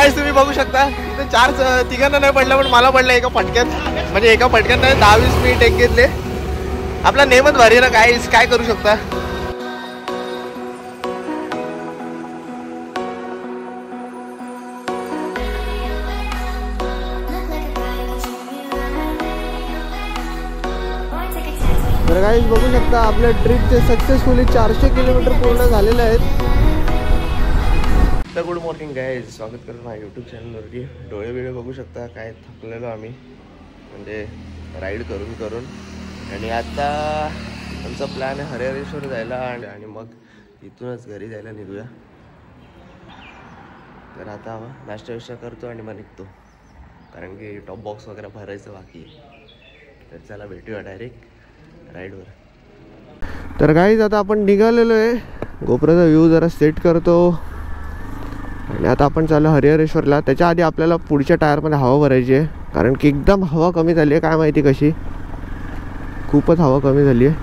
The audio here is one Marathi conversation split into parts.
गाईस तुम्ही बघू शकता इथे तिघांना नाही पडलं पण मला पडलं एका फटक्यात. म्हणजे एका फटक्यात नाही 10-20 मिनिट एक घेतले. आपला नेमच भारी ना गाईस, काय करू शकता. तर गाईस बघू शकता आपल्या ट्रिपचे सक्सेसफुली 400 किलोमीटर पूर्ण झालेले आहेत. तर गुड मॉर्निंग गाईज, स्वागत करतो माझ्या यूट्यूब चॅनलवरती. डोळे बिळे बघू शकता काय थकलेलो आम्ही, म्हणजे राईड करून करून. आणि आता आमचा प्लॅन आहे हरिहरेश्वर जायला आणि मग तिथूनच घरी जायला निघूया. तर आता नाश्ता विष्टा करतो आणि मग निघतो, कारण की टॉप बॉक्स वगैरे भरायचं बाकी आहे. तर चला भेटूया डायरेक्ट राईडवर. तर गाईज आता आपण निघालेलो आहे. गोप्रोचा व्ह्यू जरा सेट करतो आणि आता आपण चालू हरिहरेश्वरला. त्याच्या आधी आपल्याला पुढच्या टायरमध्ये हवा भरायची आहे, कारण की एकदम हवा कमी झाली आहे. काय माहिती कशी, खूपच हवा कमी झाली आहे.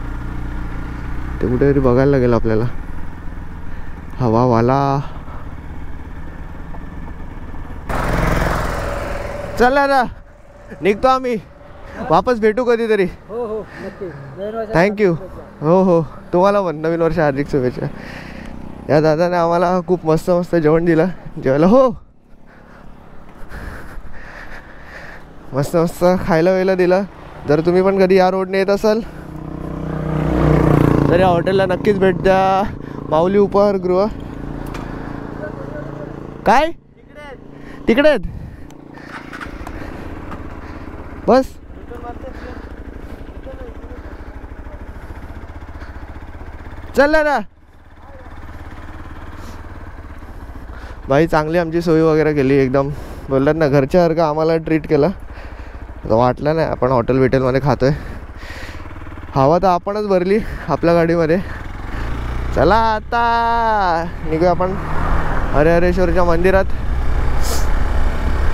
ते कुठेतरी बघायला लागेल आपल्याला हवावाला. चला ना निघतो आम्ही, वापस भेटू कधीतरी. हो हो नक्की. थँक्यू. हो हो तुम्हाला पण नवीन वर्ष हार्दिक शुभेच्छा. या दादाने आम्हाला खूप मस्त मस्त जेवण दिलं जेवायला. हो मस्त मस्त खायला वेळेला दिलं. जर तुम्ही पण कधी या रोडने येत असाल तर या हॉटेलला नक्कीच भेट द्या. माऊली उपहारगृह. काय तिकडे आहेत बस. चल ना भाई, चांगली आमची सोय वगैरे केली एकदम. बोलतात ना घरच्यासारखं आम्हाला ट्रीट केलं. वाटलं नाही आपण हॉटेल बिटेलमध्ये खातोय. हवा तर आपणच भरली आपल्या गाडीमध्ये. चला आता निघूया आपण हरिहरेश्वरच्या मंदिरात.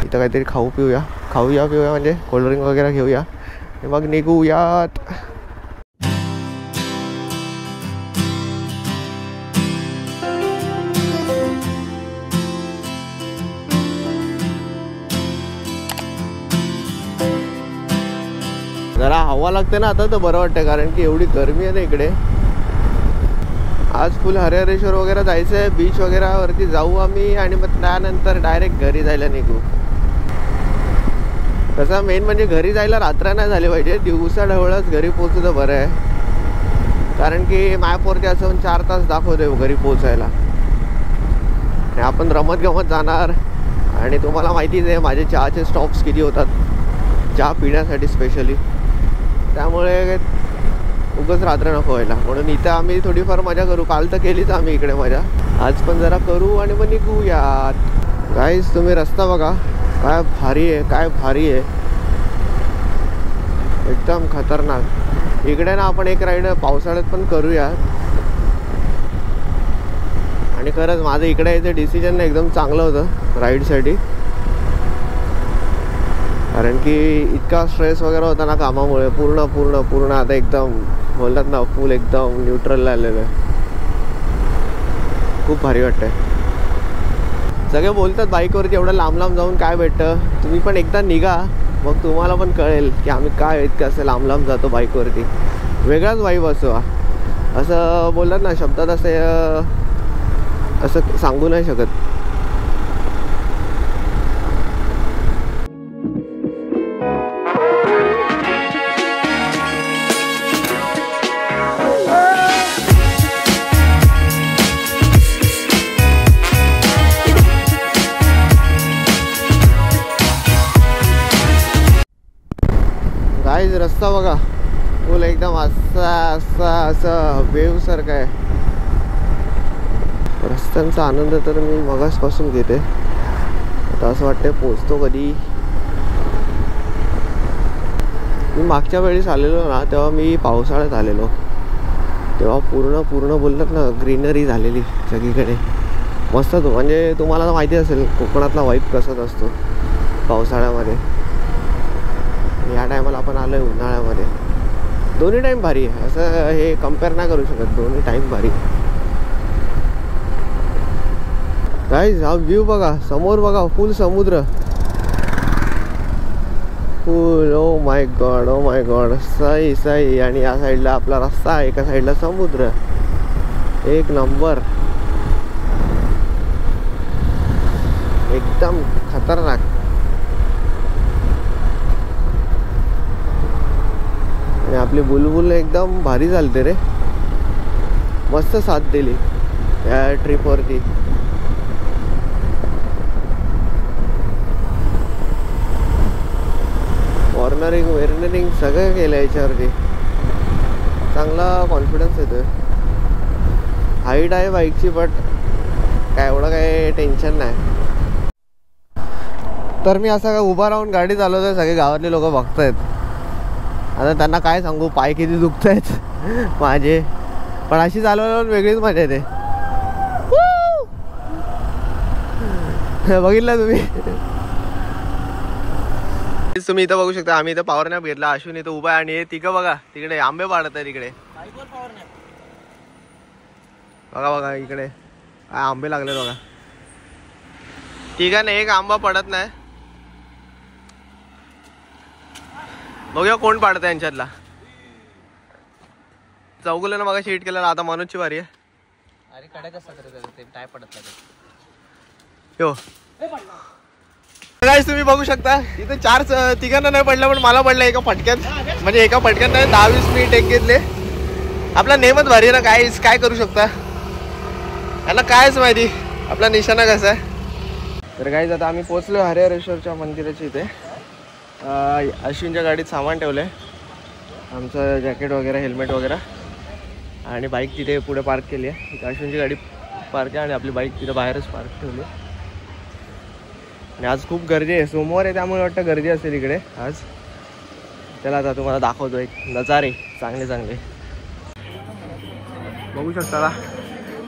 इथं काहीतरी खाऊया पिऊया, म्हणजे कोल्ड्रिंक वगैरे घेऊया आणि मग निघूयात. जरा हवा लागते ना आता तर बरं वाटतं, कारण की एवढी गरमी आहे ना इकडे. आज फुल हरिहरेश्वर वगैरे जायचं आहे. बीच वगैरे वरती जाऊ आम्ही आणि मग त्यानंतर डायरेक्ट घरी जायला निघू. तसं मेन म्हणजे घरी जायला रात्र नाही झाली पाहिजे, दिवसा ढवळच घरी पोहोचू तर बरं आहे. कारण की मॅपवरती असं 4 तास दाखवते घरी पोचायला. आणि आपण रमत गमत जाणार. आणि तुम्हाला माहितीच आहे माझे चहाचे स्टॉप्स किती होतात, चहा पिण्यासाठी स्पेशली. त्यामुळे उगाच रात्र नको व्हायला, म्हणून इथं आम्ही थोडीफार मजा करू. काल तर केलीच आम्ही इकडे मजा, आज पण जरा करू आणि मग निघूयात. गाईस तुम्ही रस्ता बघा काय भारी आहे, काय भारी आहे, एकदम खतरनाक. इकडे ना आपण एक राईड पावसाळ्यात पण करूया. आणि खरंच माझं इकडे यायचं डिसिजन ना एकदम चांगलं होतं राईडसाठी, कारण की इतका स्ट्रेस वगैरे होता ना कामामुळे. पूर्ण आता एकदम बोलतात ना फुल एकदम न्यूट्रलला आलेलं आहे. खूप भारी वाटतंय. सगळे बोलतात बाईकवरती एवढं लांब जाऊन काय भेटतं. तुम्ही पण एकदा निघा, मग तुम्हाला पण कळेल की आम्ही काय इतकं असं लांब जातो बाईकवरती. वेगळाच वाईब असतो. असं बोलतात ना शब्दात असं सांगू नाही शकत. गाईज रस्ता बघा फुल एकदम असं वेव सारखं आहे. रस्त्यांचा आनंद तर मी मगासपासून घेते. आता असं वाटतंय पोचतो कधी. मी मागच्या वेळेस आलेलो ना तेव्हा मी पावसाळ्यात आलेलो, तेव्हा पूर्ण बोलतात ना ग्रीनरी झालेली सगळीकडे. मस्त तो, म्हणजे तुम्हाला तर माहिती असेल कोकणातला वाईब कसाच असतो पावसाळ्यामध्ये. या टायमाला आपण आलो आहे उन्हाळ्यामध्ये. दोन्ही टाईम भारी आहे, असं हे कम्पेअर नाही करू शकत. दोन्ही टाईम भारी. गाईज हा व्ह्यू बघा, समोर बघा, फुल समुद्र, फुल. Oh my God, oh my God, सही सही. आणि या साईडला आपला रस्ता, एका साईडला समुद्र. एक नंबर, एकदम खतरनाक. आणि आपली बुलबुल एकदम भारी चालते रे, मस्त साथ दिली या ट्रिपवरती. कॉर्नरिंग सगळं केलं याच्यावरती. चांगला कॉन्फिडन्स येतोय. हाईट आहे बाईकची, बट काय एवढं काय टेन्शन नाही. तर मी असं उभा राहून गाडी चालवतोय, सगळे गावातले लोक बघतायत. आता त्यांना काय सांगू, पाय किती दुखत आहेत माझे. पण अशी चालवायला वेगळीच मजा येते. बघितलं तुम्ही इथं बघू शकता. आम्ही इथं पॉवर नॅप घेतला. अश्विन इथं उभा आहे आणि तिघं बघा तिकडे आंबे पाडत आहे. तिकडे बघा बघा, इकडे काय आंबे लागले बघा. तिघांना एक आंबा पडत नाही. बघूया कोण पाडत आहे यांच्यातला. चौगुल्यानं मग शीट केलेला, आता मनोजची वारी आहे. अरे कडे कसं काय पडत नाही. हो गाईस, तुम्ही बघू शकता इथे तिघांना नाही पडलं, पण मला पडलं एका फटक्यात. म्हणजे एका फटक्यात नाही, 10-20 मिनिट एक घेतले. आपला नेमच भारी ना. काय करू शकता, यांना कायच माहिती आपला निशाणा कसा आहे. तर गाईज आता आम्ही पोहोचलो हरिहरेश्वरच्या मंदिराच्या इथे. अश्विनच्या गाडीत सामान ठेवलं आहे, आमचं जॅकेट वगैरे, हेल्मेट वगैरे. आणि बाईक तिथे पुढे पार्क केली आहे. इथे अश्विनची गाडी पार्क आहे आणि आपली बाईक तिथे बाहेरच पार्क ठेवली. आणि आज खूप गर्दी आहे, सोमवार आहे त्यामुळे वाटतं गर्दी असेल इकडे आज. त्याला आता तुम्हाला दाखवतो एक नजारे चांगले चांगले. बघू शकता का,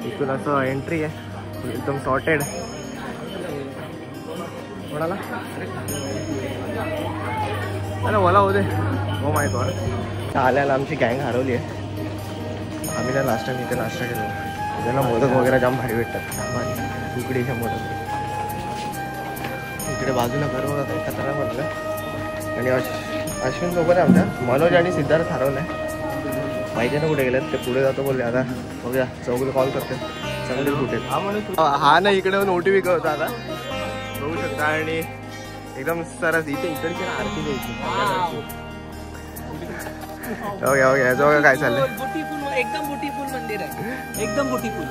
इथून असं एंट्री आहे, एकदम सॉर्टेड. कोणाला अरे मला होते. हो माय गॉड, आल्याला आमची गँग हरवली आहे. आम्ही त्या लास्ट टाइम इथे नाश्ता केला. त्यांना मोदक वगैरे जाम भारी भेटतात, उकडीच्या मोदक. इकडे बाजूला घर बघा काही खतरा म्हटलं. आणि अश्विन सोबत आहे आमच्या, मनोज आणि सिद्धार्थ हरवलं आहे. पाहिजे ना कुठे गेलेत ते, पुढे जातो बोलले. आता बघूया, चौगुल कॉल करते, चांगले कुठे. हा ना इकडे ओटी विकत होता आता, बघू शकता. आणि एकदम सरस इथे इकडची ना आरती द्यायची. बघा बघा काय चाललंय. एकदम ब्युटिफुल मंदिर आहे, एकदम ब्युटिफुल.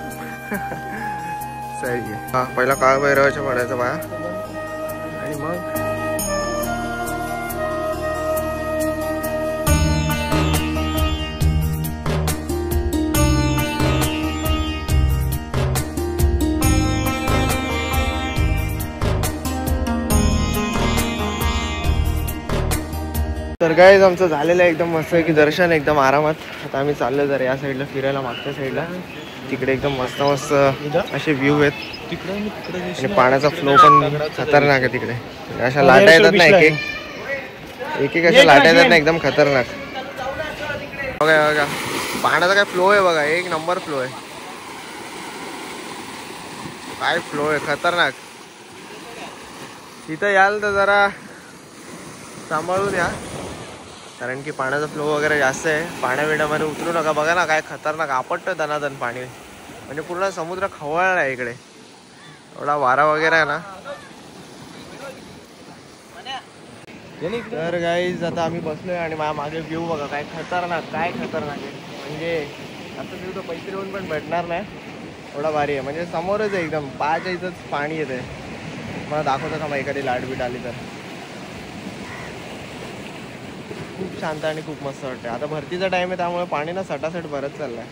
सही आहे. हा पहिला काळ भैरवाच्या पडायचा बाया. आणि मग तर गाईज आमचं झालेलं आहे एकदम मस्त की दर्शन एकदम आरामात. आता आम्ही चाललो जरा या साईडला फिरायला, मागच्या साईडला. तिकडे एकदम मस्त मस्त असे व्ह्यू आहेत आणि पाण्याचा फ्लो पण खतरनाक आहे तिकडे. अशा लाटा येतात ना, एक एक अशा लाटा येतात ना, एकदम खतरनाक. बघा बघा पाण्याचा काय फ्लो आहे बघा, एक नंबर फ्लो आहे. काय फ्लो आहे खतरनाक. इथं याल तर जरा सांभाळून या, कारण की पाण्याचा फ्लो वगैरे जास्त आहे. पाण्याबिण्यामध्ये उतरू नका. बघा ना काय खतरनाक आपटतं दनादन पाणी. म्हणजे पूर्ण समुद्र खवळला आहे इकडे, एवढा वारा वगैरे आहे ना. तर गाईज आता आम्ही बसलोय आणि माझ्या मागे व्ह्यू बघा काय खतरनाक, काय खतरनाक आहे. म्हणजे आता व्ह्यू तर पैसे देऊन पण भेटणार नाही, एवढा भारी आहे. म्हणजे समोरच आहे एकदम, पायाच्या इथंच पाणी येते. मला दाखवतो का मग एखादी लाट बीट आली तर. खूप शांत आणि खूप मस्त वाटतं. आता भरतीचा टाइम आहे त्यामुळे पाणी ना सटासट भरत चाललाय.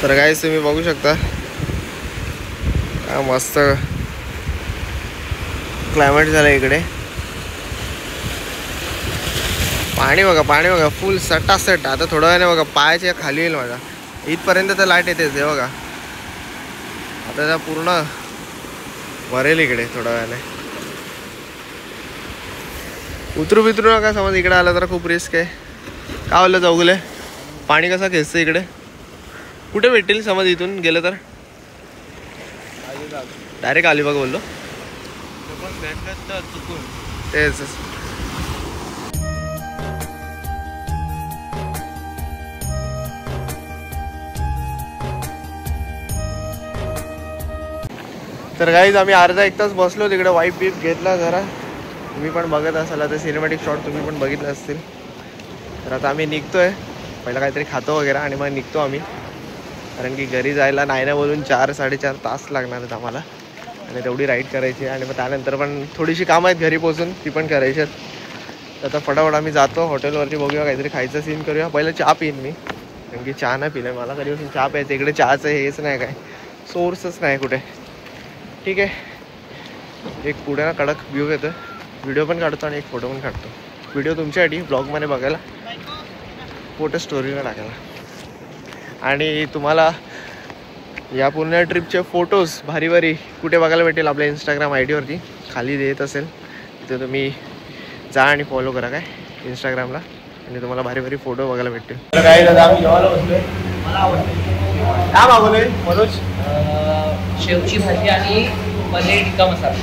तर गाईज तुम्ही बघू शकता मस्त क्लायमेट झालं इकडे. पाणी बघा फुल सटासट. आता थोड्या वेळाने बघा पायाच्या खाली येईल माझा, इथपर्यंत तर लाईट येतेच हे बघा. आता त्या पूर्ण भरेल इकडे थोड्या वेळाने. उतरू नका समज इकडे आलं तर खूप रिस्क आहे. का बोललं चौगुले, पाणी कसं खेचतं इकडे. कुठे भेटेल समज इथून गेलं तर. डायरेक्ट अलिबाग बोललो तेच. तर गाईज आम्ही अर्धा एक तास बसलो तिकडे, वाईप बीप घेतला जरा. तुम्ही पण बघत असाल आता सिनेमॅटिक शॉट तुम्ही पण बघितले असतील. तर आता आम्ही निघतोय, पहिला काहीतरी खातो वगैरे आणि मग निघतो आम्ही. कारण की घरी जायला नाही ना बोलून 4-4.5 तास लागणार आहेत आम्हाला आणि तेवढी राईड करायची. आणि मग त्यानंतर पण थोडीशी कामं आहेत घरी पोचून, ती पण करायची आहेत. तर आता फटाफट आम्ही जातो हॉटेलवरती, बघूया काहीतरी खायचं सीन करूया. पहिलं चहा पिईन मी, कारण की चहा नाही पिलं मला कधीपासून. चहा प्यायचं इकडे चहाचं हेच नाही काय, सोर्सच नाही कुठे. ठीक आहे, एक पुढे ना कडक व्ह्यू घेतो, व्हिडिओ पण काढतो आणि एक फोटो पण काढतो. व्हिडिओ तुमच्यासाठी ब्लॉगमध्ये बघायला, फोटो स्टोरीला टाकायला. आणि तुम्हाला या पूर्ण ट्रिपचे फोटोज भारी भारी कुठे बघायला भेटेल आपल्या इंस्टाग्राम आय डीवरती खाली देत असेल, तिथे तुम्ही जा आणि फॉलो करा काय इंस्टाग्रामला, आणि तुम्हाला भारी भारी फोटो बघायला भेटतील. तर काय दादा आम्ही जेवायला बसलोय. काय मागवलंय मनोज? शेवची भाजी आणि पनीर टिक्का मसाला.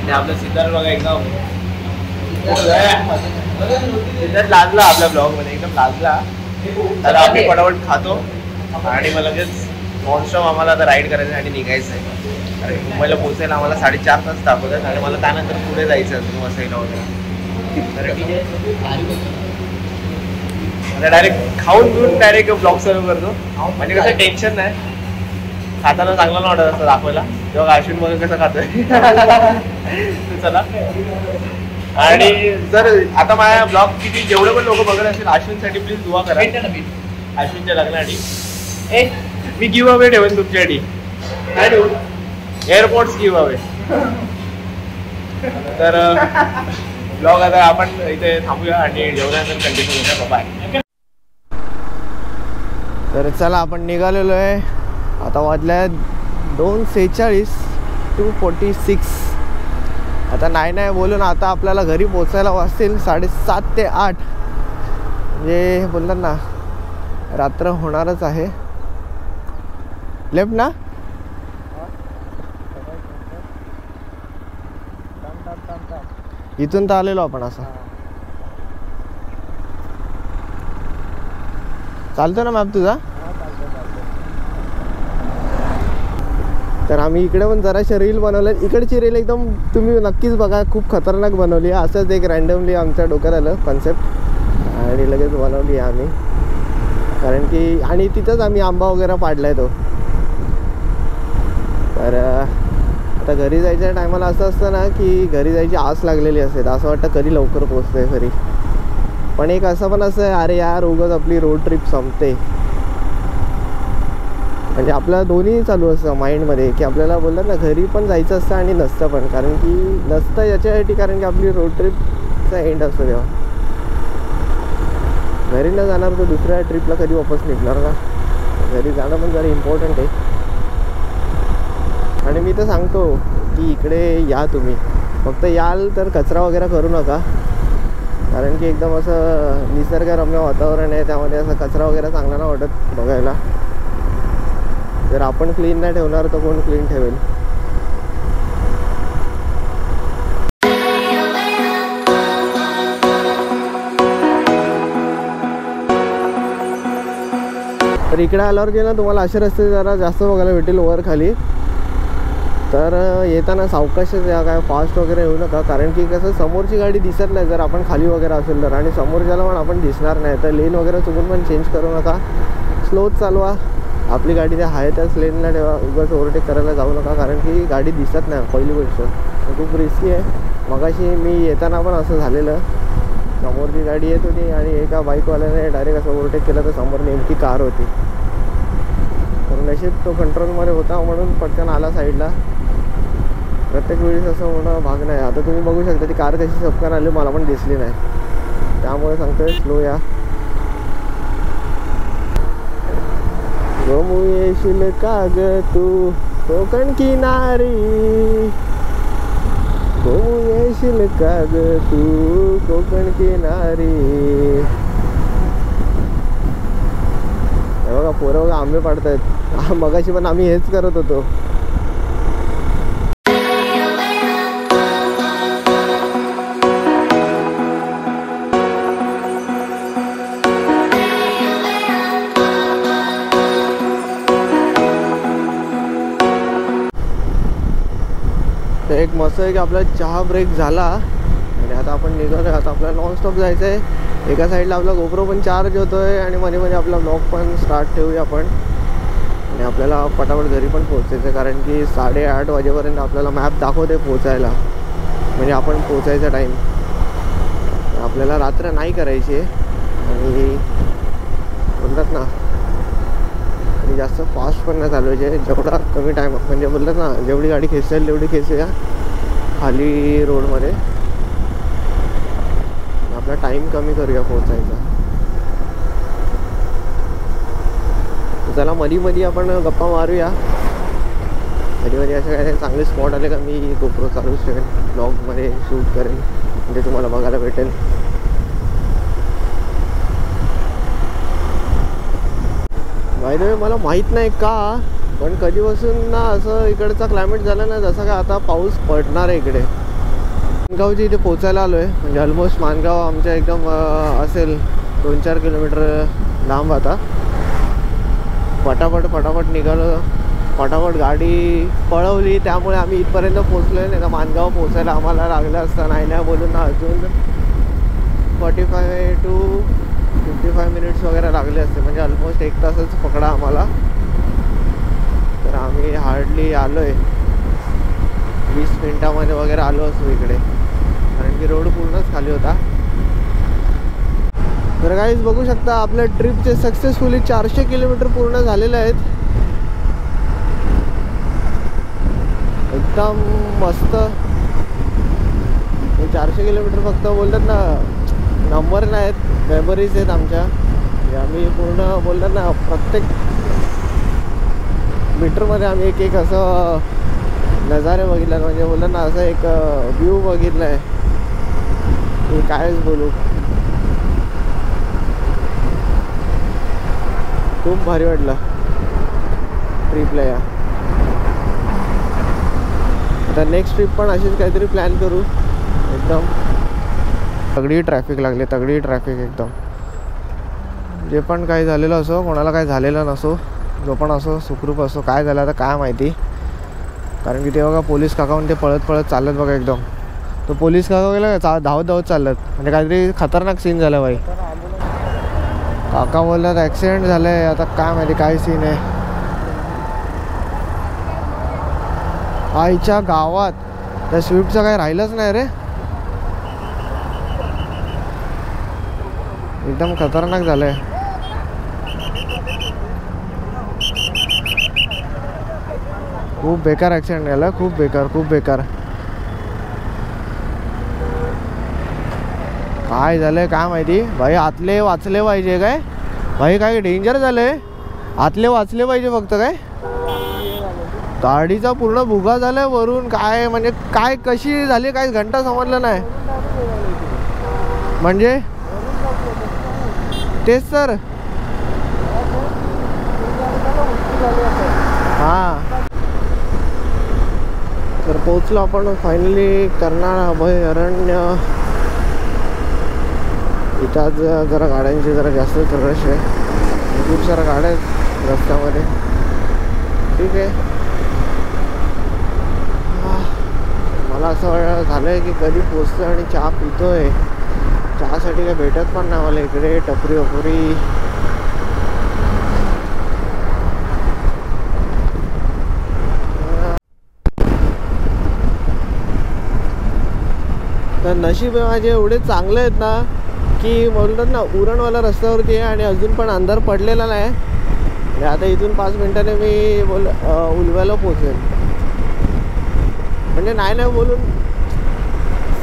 आणि आपलं सिद्धार्थ बघा एकदम सिद्धार्थ लाजला आपल्या ब्लॉगमध्ये, एकदम लाजला. तर आम्ही फटाफट खातो आणि मग लगेच नॉनस्टॉप आम्हाला आता राईड करायचं आणि निघायचं आहे. कारण मुंबईला पोहोचायला आम्हाला 4.5 तास दाखवतात आणि मला त्यानंतर पुढे जायचं आहे वसईला वगैरे. तर ठीक आहे, आता डायरेक्ट खाऊन घेऊन डायरेक्ट ब्लॉग चालू करतो. म्हणजे कसं टेन्शन नाही, खाताना चांगला नाही वाटत असं दाखवायला. जेव्हा अश्विन बघा कसं खातोय. चला. आणि जर आता माझ्या ब्लॉग किती जेवढे पण लोक बघत असतील, अश्विनसाठी प्लीज दुआ करा. अश्विनच्या लग्नासाठी मी गिव्ह अवे ठेवेन तुमच्यासाठी. काय ठेवू? Airports give away. तर ब्लॉग आता आपण इथे थांबूया आणि जेवल्यानंतर कंटिन्यू करूया. बाय. तर चला आपण निघालेलो आहे. आता वाजल्या 2:46 2:46. आता नाही बोलून आता आपल्याला घरी पोचायला वाजतील 7:30 ते 8. म्हणजे बोलतात ना रात्र होणारच आहे. लेफ्ट ना, इथून तर आलेलो आपण. असं चालतो ना मॅप तुझा? तर आम्ही इकडे पण जराशे रील बनवले. इकडची रील एकदम तुम्ही नक्कीच बघा, खूप खतरनाक बनवली आहे. असंच एक रँडमली आमच्या डोक्यात आलं कन्सेप्ट आणि लगेच बनवली आहे आम्ही. कारण की आणि तिथंच आम्ही आंबा वगैरे पाडलाय तो. तर आता घरी जायच्या टायमाला असं असतं ना की घरी जायची आस लागलेली असते, असं वाटतं कधी लवकर पोचतोय घरी. पण एक असं पण असं आहे, अरे यार उगाच आपली रोड ट्रिप संपते. म्हणजे आपलं दोन्ही चालू असतं माइंडमध्ये की आपल्याला बोलतात ना घरी पण जायचं असतं आणि नसतं पण. कारण की नसतं याच्यासाठी कारण की आपली रोड ट्रिपचा एंड असतो तेव्हा. घरी न जाणार तर दुसऱ्या ट्रिपला कधी वापस निघणार ना. घरी जाणं पण जरा इम्पॉर्टंट आहे. आणि मी तर सांगतो की इकडे या तुम्ही, फक्त याल तर कचरा वगैरे करू नका. कारण की एकदम असं निसर्गरम्य वातावरण आहे, त्यामध्ये असं कचरा वगैरे चांगला नाही वाटत बघायला. जर आपण क्लीन नाही ठेवणार तर कोण क्लीन ठेवेल? तर इकडे आल्यावर गेला तुम्हाला असे रस्ते जरा जास्त बघायला भेटेल वर खाली. तर येताना सावकाशच या, काय फास्ट वगैरे येऊ नका. कारण की कसं समोरची गाडी दिसत नाही जर आपण खाली वगैरे असेल तर, आणि समोरच्याला पण आपण दिसणार नाही. तर लेन वगैरे चुकून पण चेंज करू नका, स्लोच चालवा. आपली गाडी त्या आहे त्याच लेनला ठेवा, उगाच ओव्हरटेक करायला जाऊ नका. कारण की गाडी दिसत नाही पहिली गोष्ट, खूप रिस्की आहे. मगाशी मी येताना पण असं झालेलं, समोरची गाडी येत होती आणि एका बाईकवाल्याने डायरेक्ट असं ओव्हरटेक केलं तर समोर नेमकी कार होती. तर नशीब तो कंट्रोलमध्ये होता म्हणून पटकन आला साईडला. प्रत्येक वेळेस असं होणं भाग नाही. आता तुम्ही बघू शकता ती कार कशी सपकान आली मला पण दिसली नाही, त्यामुळे सांगतोय स्लो या. गमू येशील का ग तू कोकण किनारी, गमू येशील का ग तू कोकण किनारी. हे बघा पोरं बघा आंबे पाडतायत. मगाशी पण आम्ही हेच करत होतो. तर एक मस्त आहे की आपला चहा ब्रेक झाला आणि आता आपण निघालो. आता आपल्याला नॉनस्टॉप जायचं आहे. एका साईडला आपला गोप्रो पण चार्ज होतो आहे आणि मध्ये मध्ये आपला ब्लॉग पण स्टार्ट ठेवूया आपण. आणि आपल्याला पटापट घरी पण पोहोचायचं आहे कारण की 8:30 वाजेपर्यंत आपल्याला मॅप दाखवते पोचायला, म्हणजे आपण पोचायचा टाईम. आपल्याला रात्र नाही करायची आहे आणि बोलतात ना आणि जास्त फास्ट पण नाही चालवायचे. जेवढा कमी टाईम म्हणजे बोलतात ना जेवढी गाडी खेचेल तेवढी खेचूया खाली रोडमध्ये. आपला टाईम कमी करूया पोचायचा. चला मध्ये आपण गप्पा मारूया. मध्ये असे काय चांगले स्पॉट आले का मी गोप्रो चालूच ठेवेन, ब्लॉगमध्ये शूट करेन म्हणजे तुम्हाला बघायला भेटेल. बाय मला माहीत नाही का पण कधीपासून ना असं इकडचा क्लायमेट झालं ना जसं का आता पाऊस पडणार आहे इकडे. माणगावची इथे पोचायला आलो आहे. म्हणजे ऑलमोस्ट माणगाव आमच्या एकदम असेल 2-4 किलोमीटर लांब. आता पटापट निघालो, पटापट गाडी पळवली त्यामुळे आम्ही इथपर्यंत पोचलो. नाही का माणगाव पोचायला आम्हाला लागलं असतं नाही बोलून ना अजून 45 to 55 मिनिट्स वगैरे लागले असते. म्हणजे ऑलमोस्ट 1 तासच पकडा आम्हाला. तर आम्ही हार्डली आलो आहे 20 मिनिटामध्ये वगैरे आलो असतो इकडे कारण की रोड पूर्णच खाली होता. तर गाईज बघू शकता आपल्या ट्रिपचे सक्सेसफुली 400 किलोमीटर पूर्ण झालेले आहेत. एकदम मस्त. 400 किलोमीटर फक्त बोलतात ना नंबर नाहीत, मेमरीज आहेत आमच्या. आम्ही पूर्ण बोलतात ना प्रत्येक मीटरमध्ये आम्ही एक असं नजारे बघितले. म्हणजे बोलतात ना असं एक व्ह्यू बघितला आहे की कायच बोलू. खूप भारी वाटलं ट्रिपला या. आता नेक्स्ट ट्रिप पण अशीच काहीतरी प्लॅन करू. एकदम तगडी ट्रॅफिक लागले, तगडी ट्रॅफिक एकदम. जे पण काही झालेलं असो, कोणाला काही झालेलं नसो, जो पण असो सुखरूप असो. काय झालं आता काय माहिती कारण की ते बघा पोलीस काकाहून ते पळत चालत बघा एकदम. तो पोलीस काका गेला धावत चालत म्हणजे काहीतरी खतरनाक सीन झाला बाई. काका बोलतात ॲक्सिडेंट झालं आहे. आता काय माहिती काय सीन आहे. आईच्या गावात त्या स्विफ्टचं काही राहिलंच नाही रे. एकदम खतरनाक झालं आहे. खूप बेकार ॲक्सिडेंट झाला, खूप बेकार. काय झालंय काय माहिती भाई. आतले वाचले पाहिजे काय भाई, काय डेंजर झालंय. आतले वाचले पाहिजे फक्त. काय गाडीचा पूर्ण भुगा झालाय वरून. काय म्हणजे काय कशी झाली काय घंटा समजलं नाही. म्हणजे तेच तर हां. तर पोचलो आपण फायनली कर्नाळ अभयारण्य. इथं आज जरा गाड्यांची जरा जास्त रश आहे. खूप साऱ्या गाड्या आहेत रस्त्यामध्ये. ठीक आहे. मला असं झालं आहे की कधी पोचतो आणि चहा पितो आहे. चहासाठी काही भेटत पण नाही मला इकडे टपरी वपुरी. तर नशीब माझे एवढे चांगले आहेत ना की बोलतात ना उरणवाला रस्त्यावरती आहे आणि अजून पण अंधार पडलेला नाही. आणि आता इथून 5 मिनिटाने मी उलव्याला पोचेन. म्हणजे नाही बोलून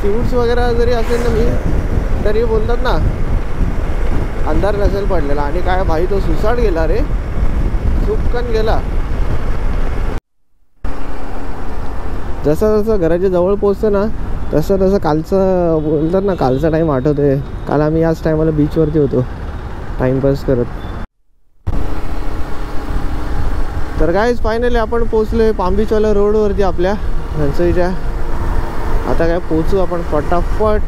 सीट्स वगैरे जरी असेल ना मी तरी बोलतात ना अंधार नसेल पडलेला. आणि काय भाई तो सुसाट गेला रे, चुपकन गेला. जसं घराच्या जवळ पोचतं ना तसं कालचं बोलतात ना कालचा टाईम आठवतो आहे. काल आम्ही याच टायमाला बीचवरती होतो टाईमपास करत. तर गाईज फायनली आपण पोचलो आहे पाम बीचवाल्या रोडवरती आपल्या घनसोलीच्या. आता काय पोचू आपण फटाफट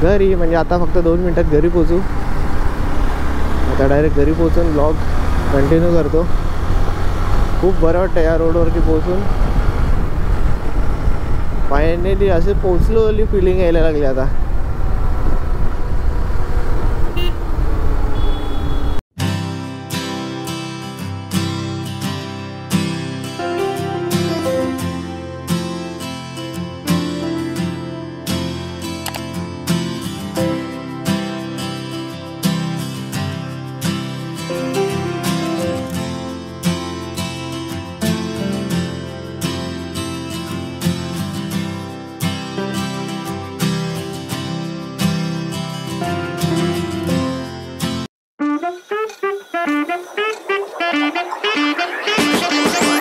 घरी. म्हणजे आता फक्त 2 मिनिटात घरी पोचू. आता डायरेक्ट घरी पोचून ब्लॉग कंटिन्यू करतो. खूप बरं वाटतं या रोडवरती पोचून. फायनली असे पोचलो फिलिंग यायला लागली आता.